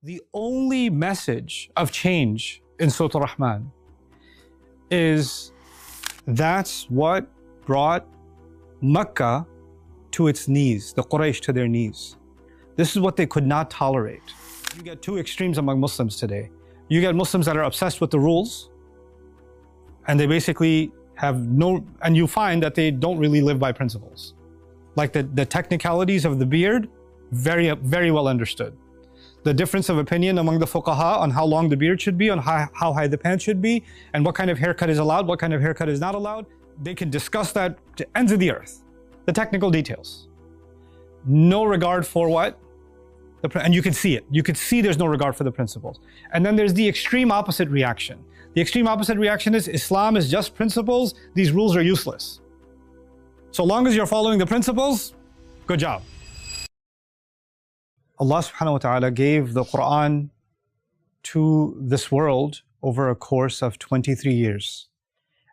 The only message of change in Surah Al-Rahman is that's what brought Makkah to its knees, the Quraysh to their knees. This is what they could not tolerate. You get two extremes among Muslims today. You get Muslims that are obsessed with the rules, and they basically have no, and you find that they don't really live by principles. Like the technicalities of the beard, very well understood. The difference of opinion among the fuqaha on how long the beard should be, on how high the pants should be, and what kind of haircut is allowed, what kind of haircut is not allowed. They can discuss that to ends of the earth. The technical details. No regard for what? And you can see it. You can see there's no regard for the principles. And then there's the extreme opposite reaction. The extreme opposite reaction is Islam is just principles. These rules are useless. So long as you're following the principles, good job. Allah subhanahu wa ta'ala gave the Quran to this world over a course of 23 years.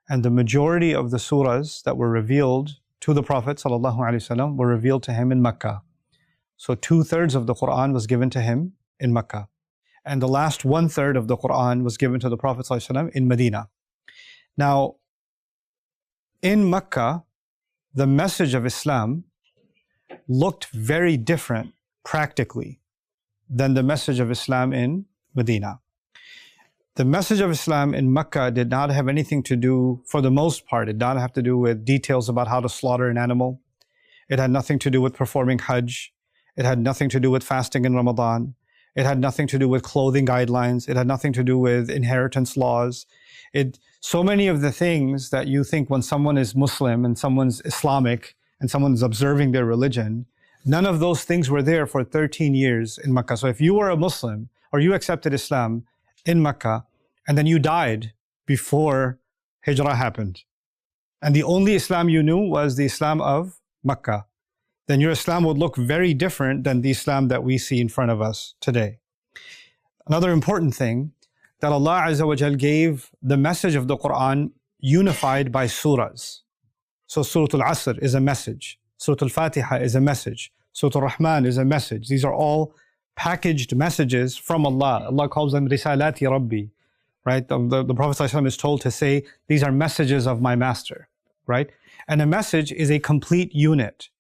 And the majority of the surahs that were revealed to the Prophet sallallahu alaihi wasallam were revealed to him in Makkah. So 2/3 of the Quran was given to him in Makkah. And the last 1/3 of the Quran was given to the Prophet sallallahu alaihi wasallam in Medina. Now, in Makkah, the message of Islam looked very different practically than the message of Islam in Medina. The message of Islam in Mecca did not have anything to do, for the most part, it did not have to do with details about how to slaughter an animal. It had nothing to do with performing Hajj. It had nothing to do with fasting in Ramadan. It had nothing to do with clothing guidelines. It had nothing to do with inheritance laws. So many of the things that you think when someone is Muslim and someone's Islamic and someone's observing their religion, none of those things were there for 13 years in Makkah. So if you were a Muslim or you accepted Islam in Makkah and then you died before Hijrah happened, and the only Islam you knew was the Islam of Makkah, then your Islam would look very different than the Islam that we see in front of us today. Another important thing, that Allah Azza wa Jal gave the message of the Quran unified by surahs. So Surah Al-Asr is a message. Surah Al-Fatiha is a message. Surah Al-Rahman is a message. These are all packaged messages from Allah. Allah calls them Risalati Rabbi, right? The Prophet ﷺ is told to say, these are messages of my master, right? And a message is a complete unit.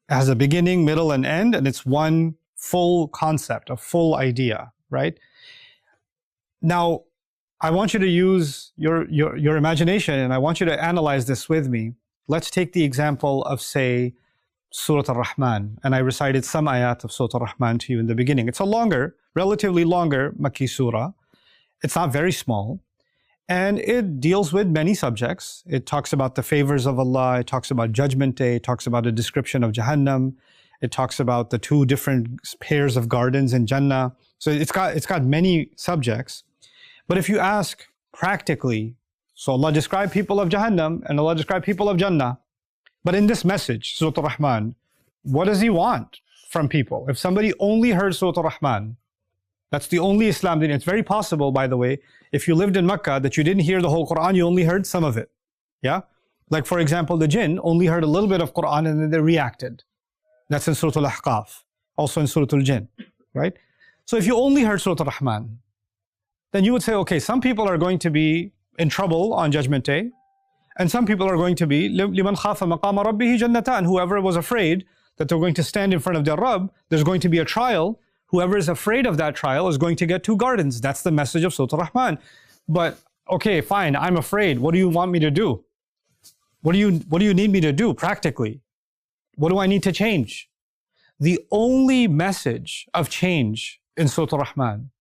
It has a beginning, middle, and end, and it's one full concept, a full idea, right? Now, I want you to use your imagination, and I want you to analyze this with me. Let's take the example of, say, Surah Al-Rahman, and I recited some ayat of Surah Al-Rahman to you in the beginning. It's a longer, relatively longer Makki surah. It's not very small, and it deals with many subjects. It talks about the favors of Allah, it talks about Judgment Day, it talks about a description of Jahannam, it talks about the two different pairs of gardens in Jannah. So it's got many subjects. But if you ask practically, so Allah described people of Jahannam and Allah described people of Jannah. But in this message, Surah Al-Rahman, what does He want from people? If somebody only heard Surah Al-Rahman, that's the only Islam. It's very possible, by the way, if you lived in Mecca, that you didn't hear the whole Quran, you only heard some of it. Yeah? Like for example, the jinn only heard a little bit of Quran and then they reacted. That's in Surah Al-Ahqaf, also in Surah Al-Jinn, right? So if you only heard Surah Al-Rahman, then you would say, okay, some people are going to be in trouble on Judgment Day, and some people are going to be لِمَنْ خَافَ مَقَامَ رَبِّهِ جَنَّتَانِ. Whoever was afraid that they're going to stand in front of their Rabb, there's going to be a trial. Whoever is afraid of that trial is going to get 2 gardens. That's the message of Surah Al-Rahman. But okay, fine, I'm afraid. What do you want me to do? What do you need me to do practically? What do I need to change? The only message of change in Surah Al-Rahman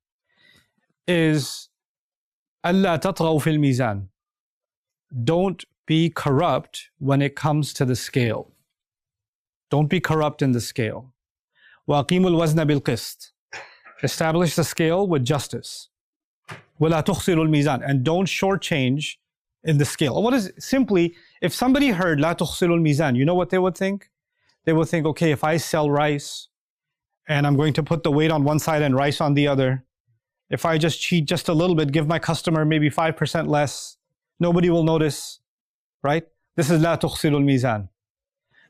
is أَلَّا تَطْغَوْا فِي الْمِيزَانِ. Don't be corrupt when it comes to the scale. Don't be corrupt in the scale. وَأَقِيمُوا الْوَزْنَ بِالْقِسْطِ. Establish the scale with justice. وَلَا تُخْسِرُوا الْمِيزَانِ. And don't shortchange in the scale. And what is simply, if somebody heard لَا تُخْسِرُوا الْمِيزَانِ, you know what they would think? They would think, okay, if I sell rice and I'm going to put the weight on one side and rice on the other, if I just cheat just a little bit, give my customer maybe 5% less, nobody will notice, right? This is لَا تُخْسِرُوا الْمِيزَانِ.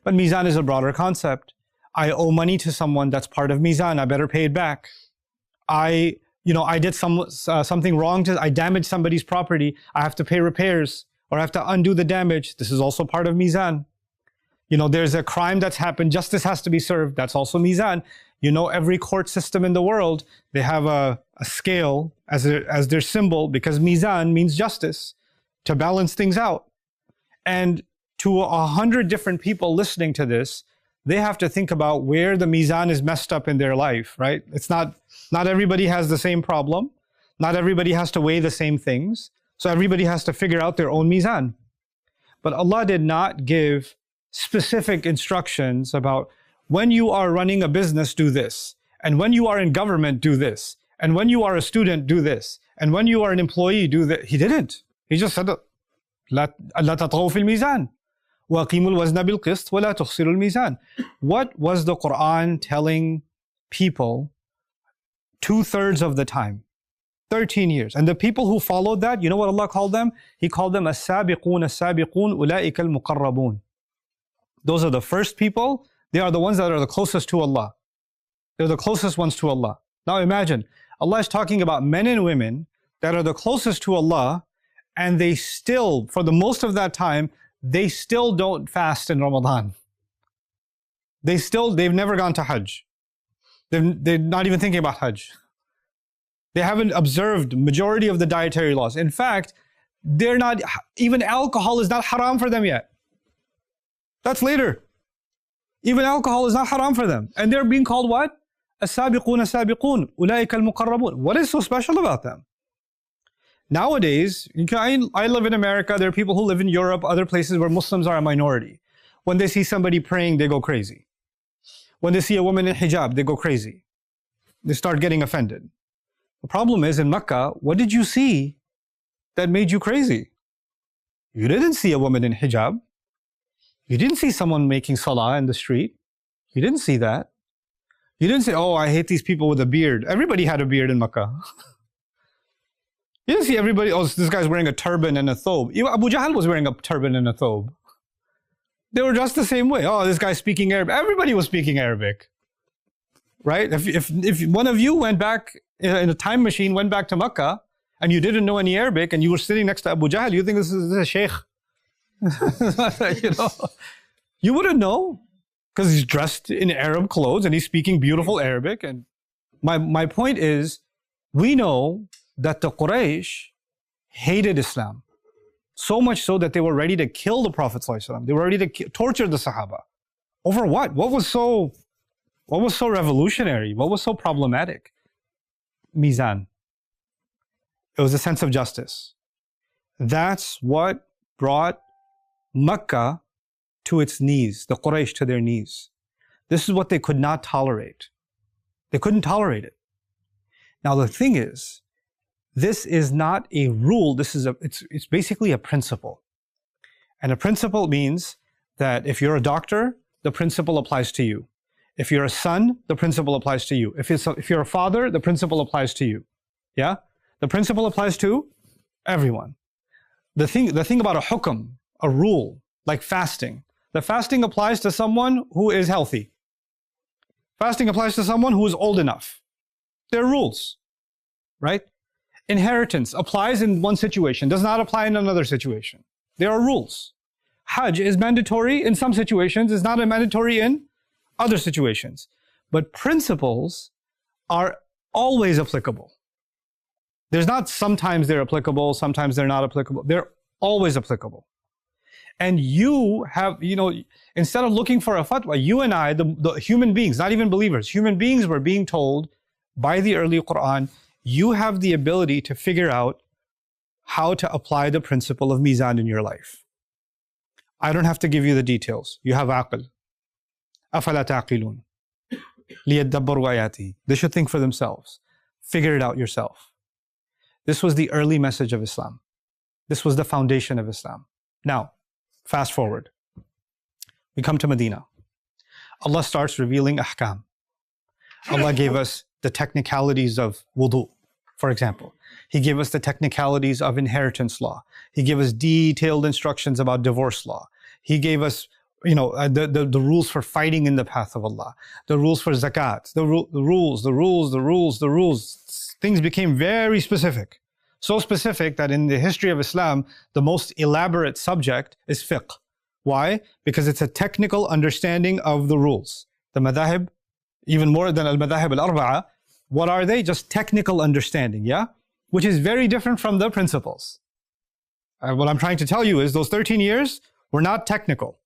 But mizan is a broader concept. I owe money to someone, that's part of mizan, I better pay it back. I did something wrong, I damaged somebody's property, I have to pay repairs, or I have to undo the damage. This is also part of mizan. There's a crime that's happened, justice has to be served. That's also mizan. Every court system in the world, they have a scale as their symbol, because mizan means justice, to balance things out. And to 100 different people listening to this, they have to think about where the mizan is messed up in their life, right? It's not everybody has the same problem. Not everybody has to weigh the same things. So everybody has to figure out their own mizan. But Allah did not give specific instructions about when you are running a business, do this. And when you are in government, do this. And when you are a student, do this. And when you are an employee, do that. He didn't. He just said, لا تطغوا في الميزان وأقيموا الوزن بالقسط ولا تخسروا الميزان. What was the Quran telling people 2/3 of the time? 13 years. And the people who followed that, you know what Allah called them? He called them as-sabiqun as-sabiqun ulaika al-muqarrabun. Those are the first people. They are the ones that are the closest to Allah. They're the closest ones to Allah. Now imagine, Allah is talking about men and women that are the closest to Allah, and they still, for the most of that time, they still don't fast in Ramadan. They've never gone to Hajj. They're not even thinking about Hajj. They haven't observed majority of the dietary laws. In fact, even alcohol is not haram for them yet. That's later. Even alcohol is not haram for them. And they're being called what? As-sabiqun as-sabiqun, ulaika al-muqarrabun. What is so special about them? Nowadays, I live in America. There are people who live in Europe, other places where Muslims are a minority. When they see somebody praying, they go crazy. When they see a woman in hijab, they go crazy. They start getting offended. The problem is, in Mecca, what did you see that made you crazy? You didn't see a woman in hijab. You didn't see someone making salah in the street. You didn't see that. You didn't say, oh, I hate these people with a beard. Everybody had a beard in Mecca. You didn't see everybody, oh, this guy's wearing a turban and a thobe. Even Abu Jahl was wearing a turban and a thobe. They were dressed the same way. Oh, this guy's speaking Arabic. Everybody was speaking Arabic. Right? If one of you went back in a time machine, went back to Mecca, and you didn't know any Arabic, and you were sitting next to Abu Jahl, you think this is a sheikh. You wouldn't know, because he's dressed in Arab clothes and he's speaking beautiful Arabic. And my point is, we know that the Quraysh hated Islam, so much so that they were ready to kill the Prophet ﷺ. They were ready to torture the Sahaba. Over what? What was so revolutionary? What was so problematic? Mizan. It was a sense of justice. That's what brought Mecca to its knees, the Quraysh to their knees. This is what they could not tolerate. They couldn't tolerate it. Now the thing is, this is not a rule. It's basically a principle. And a principle means that if you're a doctor, the principle applies to you. If you're a son, the principle applies to you. If you're a father, the principle applies to you. Yeah? The principle applies to everyone. The thing about a hukm, a rule, like fasting, the fasting applies to someone who is healthy. Fasting applies to someone who is old enough. There are rules, right? Inheritance applies in one situation, does not apply in another situation. There are rules. Hajj is mandatory in some situations, is not mandatory in other situations. But principles are always applicable. There's not sometimes they're applicable, sometimes they're not applicable. They're always applicable. And you have, instead of looking for a fatwa, you and I, the human beings, not even believers, human beings were being told by the early Quran, you have the ability to figure out how to apply the principle of mizan in your life. I don't have to give you the details. You have aql. أَفَلَا تَعْقِلُونَ لِيَدَّبَّرُوا آيَاتِهِ. They should think for themselves. Figure it out yourself. This was the early message of Islam. This was the foundation of Islam. Now, fast forward. We come to Medina. Allah starts revealing ahkam. Allah gave us the technicalities of wudu, for example. He gave us the technicalities of inheritance law. He gave us detailed instructions about divorce law. He gave us the rules for fighting in the path of Allah, the rules for zakat, the rules. Things became very specific. So specific that in the history of Islam, the most elaborate subject is fiqh. Why? Because it's a technical understanding of the rules. The madhahib, even more than al-madhahib al-arba'a, what are they? Just technical understanding, yeah? Which is very different from the principles. What I'm trying to tell you is those 13 years were not technical.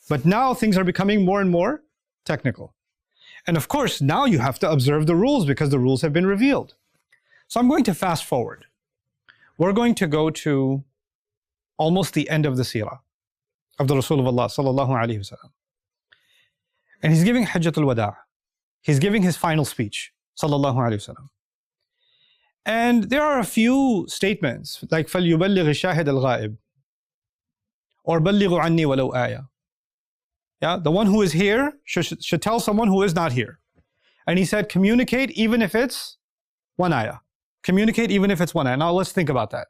But now things are becoming more and more technical. And of course, now you have to observe the rules because the rules have been revealed. So I'm going to fast forward. We're going to go to almost the end of the seerah of the Rasul of Allah sallallahu alaihi wasallam. And he's giving Hajjatul Wada'. He's giving his final speech sallallahu alaihi wasallam. And there are a few statements like فَلْيُبَلِّغِ الشَّاهِدَ الْغَائِبِ or بَلِّغُ عَنِّي وَلَوْ آيَةً. Yeah, the one who is here should tell someone who is not here. And he said, communicate even if it's one ayah. Communicate even if it's one ayah. Now let's think about that.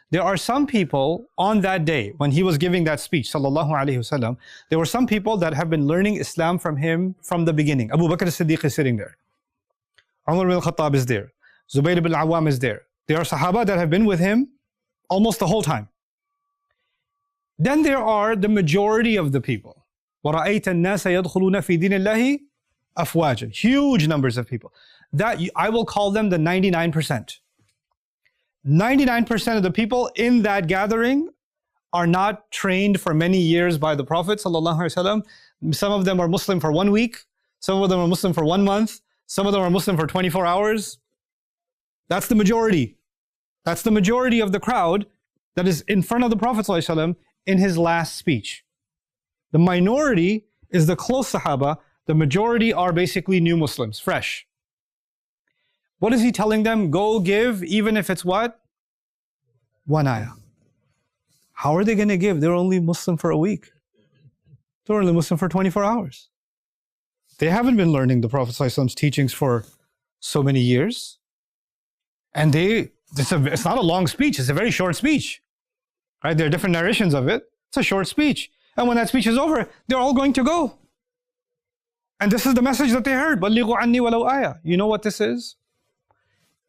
There are some people on that day when he was giving that speech, sallallahu alaihi wasallam, there were some people that have been learning Islam from him from the beginning. Abu Bakr as-Siddiq is sitting there. Umar bin al-Khattab is there. Zubayr ibn al-Awwam is there. There are Sahaba that have been with him almost the whole time. Then there are the majority of the people. وَرَأَيْتَ النَّاسَ يَدْخُلُونَ فِي دِينِ اللَّهِ أَفْوَاجًا. Huge numbers of people. That I will call them the 99%. 99% of the people in that gathering are not trained for many years by the Prophet ﷺ. Some of them are Muslim for 1 week. Some of them are Muslim for 1 month. Some of them are Muslim for 24 hours. That's the majority. That's the majority of the crowd that is in front of the Prophet ﷺ in his last speech. The minority is the close Sahaba. The majority are basically new Muslims, fresh. What is he telling them? Go give, even if it's what? One ayah. How are they going to give? They're only Muslim for a week. They're only Muslim for 24 hours. They haven't been learning the Prophet ﷺ's teachings for so many years. And it's not a long speech, it's a very short speech. Right? There are different narrations of it. It's a short speech. And when that speech is over, they're all going to go. And this is the message that they heard. بَلِّغُوا عَنِّي وَلَوْ آيَةً. You know what this is?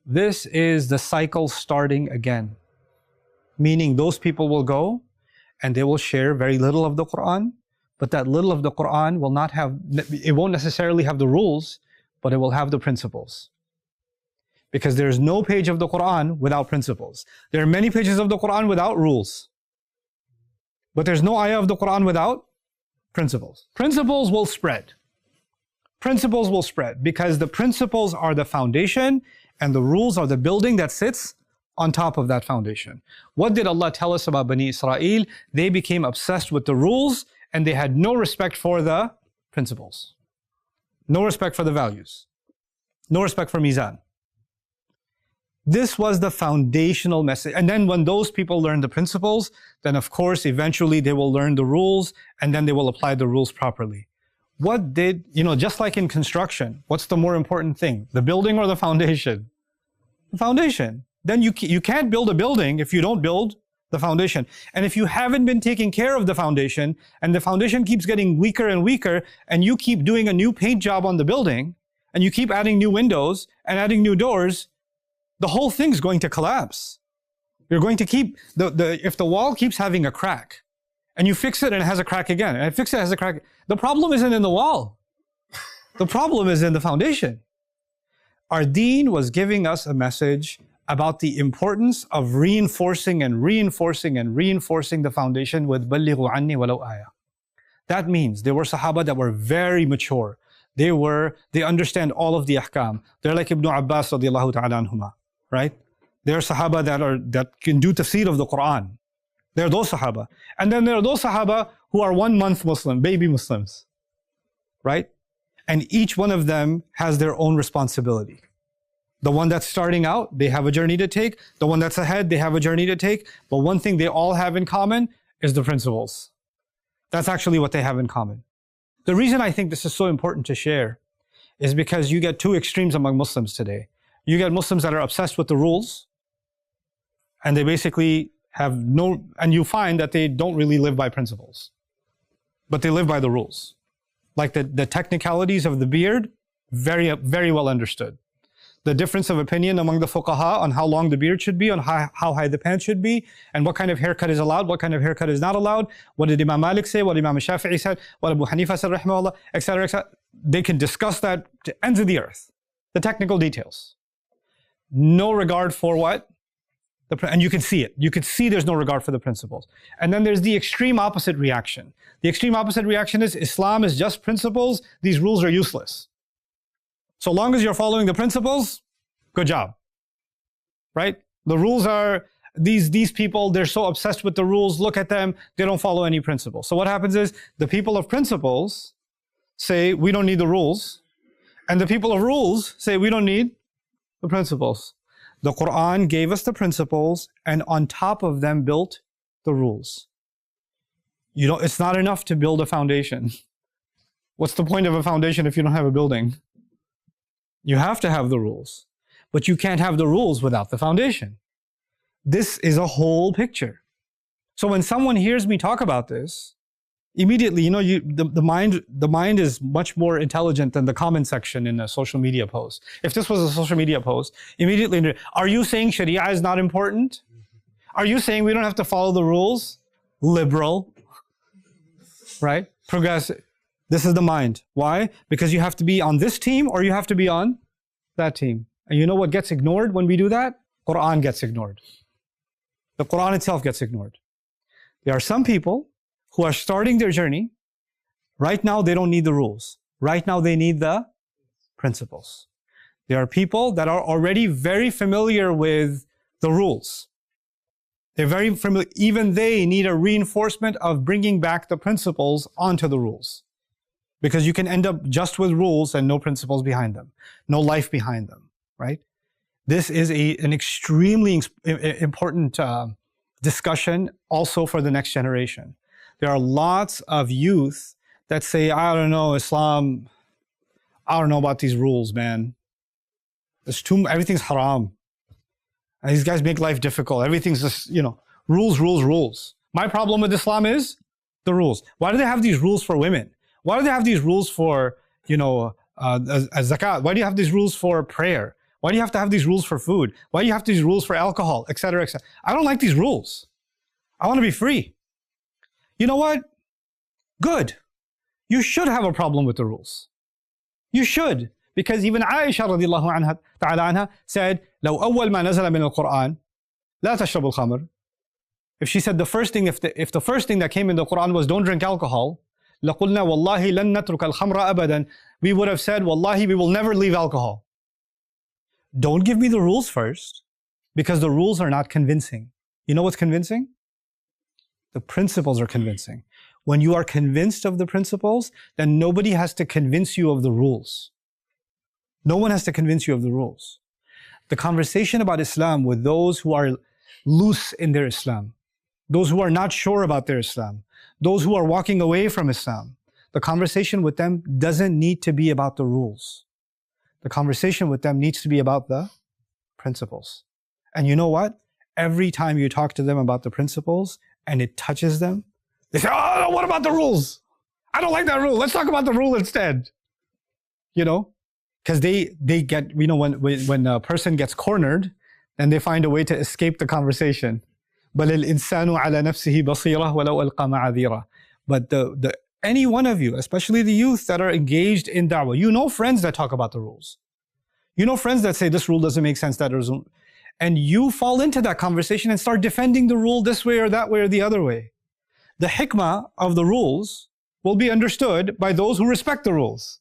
This is the cycle starting again. Meaning those people will go and they will share very little of the Quran, but that little of the Quran will not have, it won't necessarily have the rules, but it will have the principles. Because there's no page of the Quran without principles. There are many pages of the Quran without rules. But there's no ayah of the Quran without principles. Principles will spread. Principles will spread because the principles are the foundation and the rules are the building that sits on top of that foundation. What did Allah tell us about Bani Israel? They became obsessed with the rules and they had no respect for the principles. No respect for the values. No respect for mizan. This was the foundational message. And then when those people learn the principles, then of course, eventually they will learn the rules and then they will apply the rules properly. What did, just like in construction, what's the more important thing? The building or the foundation? The foundation. Then you can't build a building if you don't build the foundation. And if you haven't been taking care of the foundation and the foundation keeps getting weaker and weaker and you keep doing a new paint job on the building and you keep adding new windows and adding new doors, the whole thing's going to collapse. You're going to keep, if the wall keeps having a crack and you fix it and it has a crack again and I fix it, it has a crack, the problem isn't in the wall. The problem is in the foundation. Our deen was giving us a message about the importance of reinforcing and reinforcing and reinforcing the foundation with بَلِّغُوا عَنِّي وَلَوْ آيَةً. That means there were Sahaba that were very mature. They understand all of the ahkam. They're like Ibn Abbas radiallahu ta'ala anhuma, right? There are Sahaba that can do tafsir of the Quran. There are those Sahaba. And then there are those Sahaba who are 1 month Muslim, baby Muslims, right? And each one of them has their own responsibility. The one that's starting out, they have a journey to take. The one that's ahead, they have a journey to take. But one thing they all have in common is the principles. That's actually what they have in common. The reason I think this is so important to share is because you get two extremes among Muslims today. You get Muslims that are obsessed with the rules, and they basically and you find that they don't really live by principles. but they live by the rules. Like the technicalities of the beard, very, very well understood. The difference of opinion among the fuqaha on how long the beard should be, on how high the pants should be, and what kind of haircut is allowed, what kind of haircut is not allowed, what did Imam Malik say, what Imam Shafi'i said, what Abu Hanifa said, rahimahullah, etc., etc. They can discuss that to ends of the earth. The technical details. No regard for what? And you can see it. You can see there's no regard for the principles. And then there's the extreme opposite reaction. The extreme opposite reaction is Islam is just principles. These rules are useless. So long as you're following the principles, good job, right? The rules are, these people, they're so obsessed with the rules. Look at them. They don't follow any principles. So what happens is the people of principles say, we don't need the rules. And the people of rules say, we don't need the principles. The Quran gave us the principles and on top of them built the rules. It's not enough to build a foundation. What's the point of a foundation if you don't have a building? You have to have the rules, but you can't have the rules without the foundation. This is a whole picture. So when someone hears me talk about this, immediately, the mind is much more intelligent than the comment section in a social media post. If this was a social media post, immediately, are you saying Sharia is not important? Are you saying we don't have to follow the rules? Liberal, right? Progressive. This is the mind. Why? Because you have to be on this team or you have to be on that team. And you know what gets ignored when we do that? Quran gets ignored. The Quran itself gets ignored. There are some people who are starting their journey. Right now, they don't need the rules. Right now, they need the principles. There are people that are already very familiar with the rules. They're very familiar. Even they need a reinforcement of bringing back the principles onto the rules. Because you can end up just with rules and no principles behind them, no life behind them, right? This is an extremely important discussion also for the next generation. There are lots of youth that say, I don't know, Islam, I don't know about these rules, man. Everything's haram. And these guys make life difficult. Everything's just, rules. My problem with Islam is the rules. Why do they have these rules for women? Why do they have these rules for, zakat? Why do you have these rules for prayer? Why do you have to have these rules for food? Why do you have these rules for alcohol, etc., etc.? I don't like these rules. I want to be free. You know what? Good. You should have a problem with the rules. You should. Because even Aisha radiallahu anha, ta'ala anha said, لو أول ما نزل من القرآن لا تشربوا الخمر. If she said if the first thing that came in the Quran was don't drink alcohol, لقلنا والله لن نترك الخمر أبدا. We would have said, wallahi, we will never leave alcohol. Don't give me the rules first, because the rules are not convincing. You know what's convincing? The principles are convincing. When you are convinced of the principles, then nobody has to convince you of the rules. No one has to convince you of the rules. The conversation about Islam with those who are loose in their Islam, those who are not sure about their Islam, those who are walking away from Islam, the conversation with them doesn't need to be about the rules. The conversation with them needs to be about the principles. And you know what? Every time you talk to them about the principles and it touches them, they say, oh, what about the rules? I don't like that rule. Let's talk about the rule instead. Because they get, when a person gets cornered, then they find a way to escape the conversation. بَلِ الْإِنسَانُ عَلَى نَفْسِهِ بَصِيرَةٌ وَلَوْ أَلْقَى مَعَاذِيرَهُ. But any one of you, especially the youth that are engaged in da'wah, you know friends that talk about the rules. You know friends that say this rule doesn't make sense, that doesn't. And you fall into that conversation and start defending the rule this way or that way or the other way. The hikmah of the rules will be understood by those who respect the rules.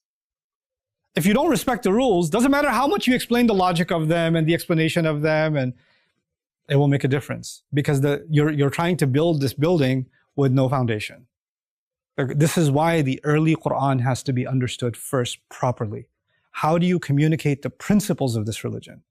If you don't respect the rules, doesn't matter how much you explain the logic of them and the explanation of them, and it won't make a difference, because you're trying to build this building with no foundation. This is why the early Quran has to be understood first properly. How do you communicate the principles of this religion?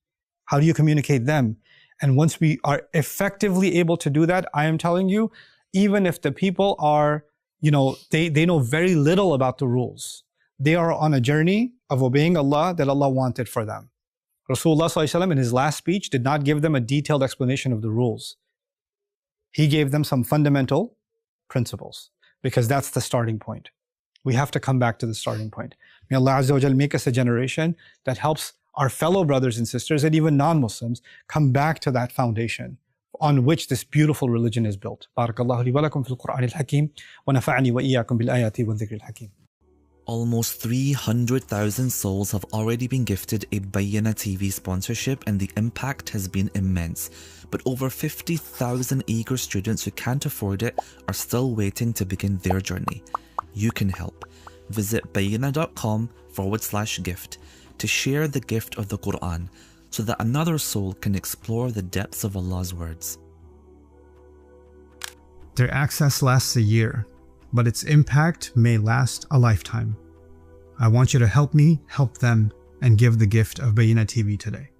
How do you communicate them? And once we are effectively able to do that, I am telling you, even if the people are, they know very little about the rules, they are on a journey of obeying Allah that Allah wanted for them. Rasulullah ﷺ in his last speech did not give them a detailed explanation of the rules. He gave them some fundamental principles. because that's the starting point. We have to come back to the starting point. May Allah Azza wa Jal make us a generation that helps our fellow brothers and sisters and even non-Muslims come back to that foundation on which this beautiful religion is built. Barakallahu li wa lakum fil Qur'an al-Hakim wa nafa'ani wa iyyakum bil ayati wa dhikr al-Hakim. Almost 300,000 souls have already been gifted a Bayyinah TV sponsorship, and the impact has been immense. But over 50,000 eager students who can't afford it are still waiting to begin their journey. You can help. Visit bayyinah.com/gift to share the gift of the Quran so that another soul can explore the depths of Allah's words. Their access lasts a year, but its impact may last a lifetime. I want you to help me help them and give the gift of Bayyinah TV today.